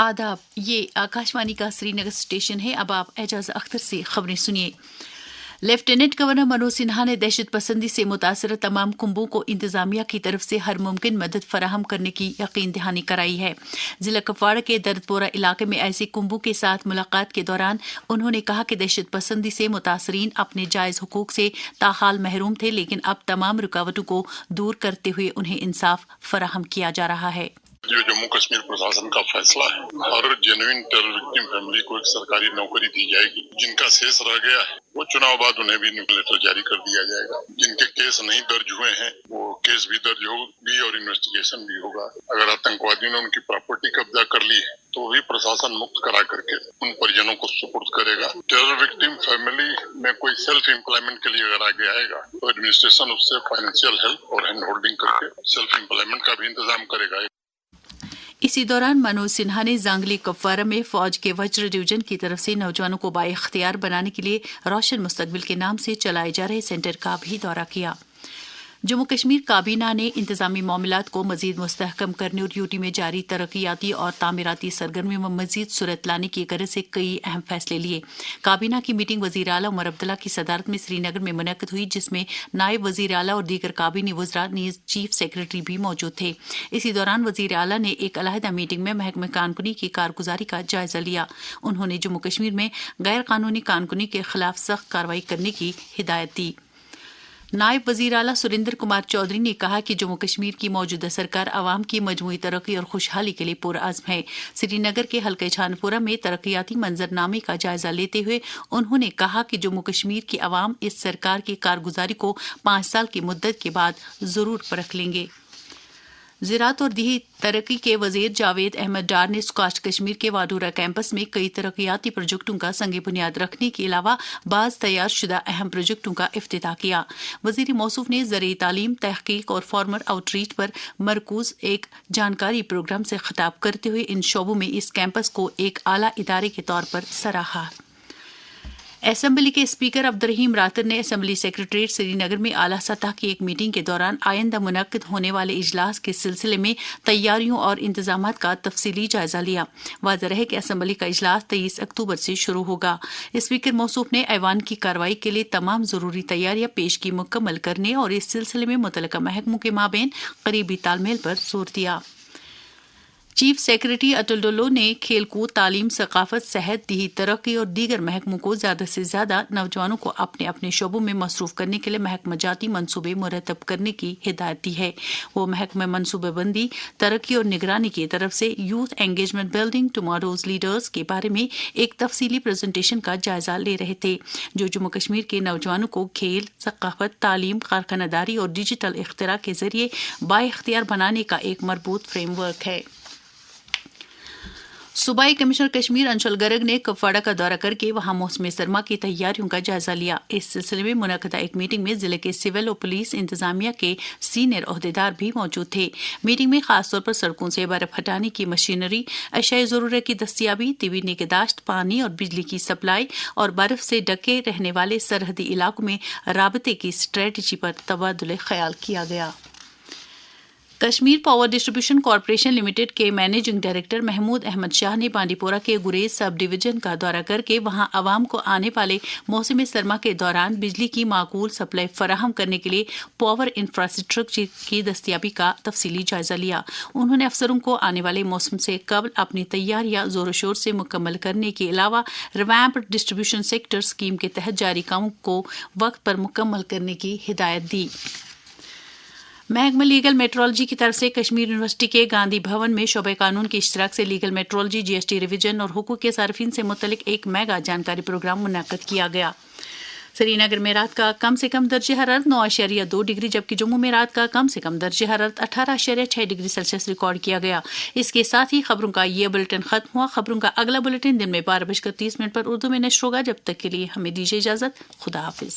आदाब, ये आकाशवाणी का श्रीनगर स्टेशन है। अब आप एजाज अख्तर से खबरें सुनिए। लेफ्टिनेंट गवर्नर मनोज सिन्हा ने दहशत पसंदी से मुतासर तमाम कुंभों को इंतजामिया की तरफ से हर मुमकिन मदद फराहम करने की यकीन दहानी कराई है। जिला कुपवाड़ा के दर्दपोरा इलाके में ऐसे कुंभों के साथ मुलाकात के दौरान उन्होंने कहा कि दहशत पसंदी से मुतासरीन अपने जायज हुकूक से ताहाल महरूम थे, लेकिन अब तमाम रुकावटों को दूर करते हुए उन्हें इंसाफ फराहम किया जा रहा है। जो जम्मू कश्मीर प्रशासन का फैसला है, हर जेन्युइन टेरर विक्टिम फैमिली को एक सरकारी नौकरी दी जाएगी। जिनका शेष रह गया है वो चुनाव बाद उन्हें भी लेटर जारी कर दिया जाएगा। जिनके केस नहीं दर्ज हुए हैं वो केस भी दर्ज होगी और इन्वेस्टिगेशन भी होगा। अगर आतंकवादियों ने उनकी प्रॉपर्टी कब्जा कर ली है तो भी प्रशासन मुक्त करा करके उन परिजनों को सुपुर्द करेगा। टेरर विक्टिम फैमिली में कोई सेल्फ एम्प्लॉयमेंट के लिए अगर आगे आएगा तो एडमिनिस्ट्रेशन उससे फाइनेंशियल हेल्प और हैंड होल्डिंग करके सेल्फ एम्प्लॉयमेंट का भी इंतजाम करेगा। इसी दौरान मनोज सिन्हा ने जांगली कुपवारा में फौज के वज्र डिवीजन की तरफ से नौजवानों को बाइख्तियार बनाने के लिए रोशन मुस्तकबिल के नाम से चलाए जा रहे सेंटर का भी दौरा किया। जम्मू कश्मीर काबीना ने इंतजामी मामलात को मजीद मुस्तहकम करने और यूटी में जारी तरक्याती और तामीराती सरगर्मियों में मजीद सूरत लाने की गरज से कई अहम फैसले लिए। काबीना की मीटिंग वजीर आला उमर अब्दुल्ला की सदारत में श्रीनगर में मुनक्किद हुई, जिसमें नायब वजीर आला और दीगर काबीनी वज़रा नीज़ चीफ सेक्रेटरी भी मौजूद थे। इसी दौरान वजीर आला ने एक अलहदा मीटिंग में महकमे कानूनी की कारगुजारी का जायजा लिया। उन्होंने जम्मू कश्मीर में गैर कानूनी कानूनी के खिलाफ सख्त कार्रवाई करने की हिदायत दी। नायब वजीर आला सुरेंद्र कुमार चौधरी ने कहा कि जम्मू कश्मीर की मौजूदा सरकार आवाम की मजमूई तरक्की और खुशहाली के लिए पुरअज़्म है। श्रीनगर के हल्के छानपुरा में तरक्याती मंजरनामे का जायजा लेते हुए उन्होंने कहा कि जम्मू कश्मीर की आवाम इस सरकार की कारगुजारी को 5 साल की मुद्दत के बाद जरूर परख लेंगे। ज़राअत और देही तरक्की के वज़ीर जावेद अहमद डार ने स्कॉच कश्मीर के वाडूरा कैंपस में कई तरक्याती प्रोजेक्टों का संग बुनियाद रखने के अलावा बाज़ तैयार शुदा अहम प्रोजेक्टों का इफ्तिताह किया। वज़ीर मौसूफ ने ज़रई तालीम, तहकीक और फार्मर आउटरीच पर मरकूज एक जानकारी प्रोग्राम से खिताब करते हुए इन शोबों में इस कैंपस को एक आला इदारे के तौर पर सराहा। असेंबली के स्पीकर अब्दुर्रहीम रातर ने असेंबली सेक्रेटरीट श्रीनगर में आला सतह की एक मीटिंग के दौरान आइंदा मुनक्किद होने वाले इजलास के सिलसिले में तैयारियों और इंतजामात का तफसीली जायजा लिया। वाज़ेह है कि असेंबली का इजलास 23 अक्टूबर से शुरू होगा। स्पीकर मौसूफ ने ऐवान की कार्रवाई के लिए तमाम जरूरी तैयारियां पेशगी मुकम्मल करने और इस सिलसिले में मुतल्लिका महकमों के माबेन करीबी तालमेल पर जोर दिया। चीफ सेक्रेटरी अटल डुल्लो ने खेलकूद, तालीम, सकाफत, सेहत, देही तरक्की और दीगर महकमों को ज़्यादा से ज़्यादा नौजवानों को अपने अपने शोबों में मसरूफ करने के लिए महकमा जाती मनसूबे मुरतब करने की हिदायत दी है। वो महकमा मनसूबेबंदी, तरक्की और निगरानी की तरफ से youth engagement building tomorrow's leaders के बारे में एक तफसीली प्रेजेंटेशन का जायजा ले रहे थे, जो जम्मू कश्मीर के नौजवानों को खेल, सकाफत, तालीम, कारखानदारी और डिजिटल इख्तिरा के जरिए बाइख्तियार बनाने का एक मरबूत फ्रेमवर्क है। सूबाई कमिश्नर कश्मीर अंशुल गर्ग ने कुपवाड़ा का दौरा करके वहां मौसम सरमा की तैयारियों का जायजा लिया। इस सिलसिले में मुनक्किदा एक मीटिंग में जिले के सिविल और पुलिस इंतजामिया के सीनियर ओहदेदार भी मौजूद थे। मीटिंग में खासतौर पर सड़कों से बर्फ हटाने की मशीनरी, अशियाए ज़रूरत की दस्तियाबी, तवीर निगहदाश्त, पानी और बिजली की सप्लाई और बर्फ से ढके रहने वाले सरहदी इलाकों में राबते की स्ट्रेटजी पर तबादुल ख्याल किया गया। Kashmir power distribution corporation limited के मैनेजिंग डायरेक्टर महमूद अहमद शाह ने बांडीपोरा के गुरेज सब डिवीजन का दौरा करके वहां आवाम को आने वाले मौसम सरमा के दौरान बिजली की माकूल सप्लाई फराहम करने के लिए पावर इंफ्रास्ट्रक्चर की दस्तियाबी का तफसीली जायजा लिया। उन्होंने अफसरों को आने वाले मौसम से कबल अपनी तैयारियां जोर शोर से मुकम्मल करने के अलावा रिवैम्प्ड डिस्ट्रीब्यूशन सेक्टर स्कीम के तहत जारी कामों को वक्त पर मुकम्मल करने की हिदायत दी। महकमा लीगल मेट्रोलॉजी की तरफ से कश्मीर यूनिवर्सिटी के गांधी भवन में शोबे कानून के इश्तराक से लीगल मेट्रोलॉजी, जीएसटी रिवीजन और हुकूक के सार्फिन से मुतल्लिक एक मेगा जानकारी प्रोग्राम मुनक्किद किया गया। श्रीनगर में रात का कम से कम दर्ज हरारत 9.2 डिग्री जबकि जम्मू में रात का कम से कम दर्ज हरारत 18.6 डिग्री सेल्सियस रिकॉर्ड किया गया। इसके साथ ही खबरों का ये बुलेटिन खत्म हुआ। खबरों का अगला बुलेटिन दिन में 12:30 पर उर्दू में नश्र होगा। जब तक के लिए हमें दीजिए इजाजत। खुदा हाफिज।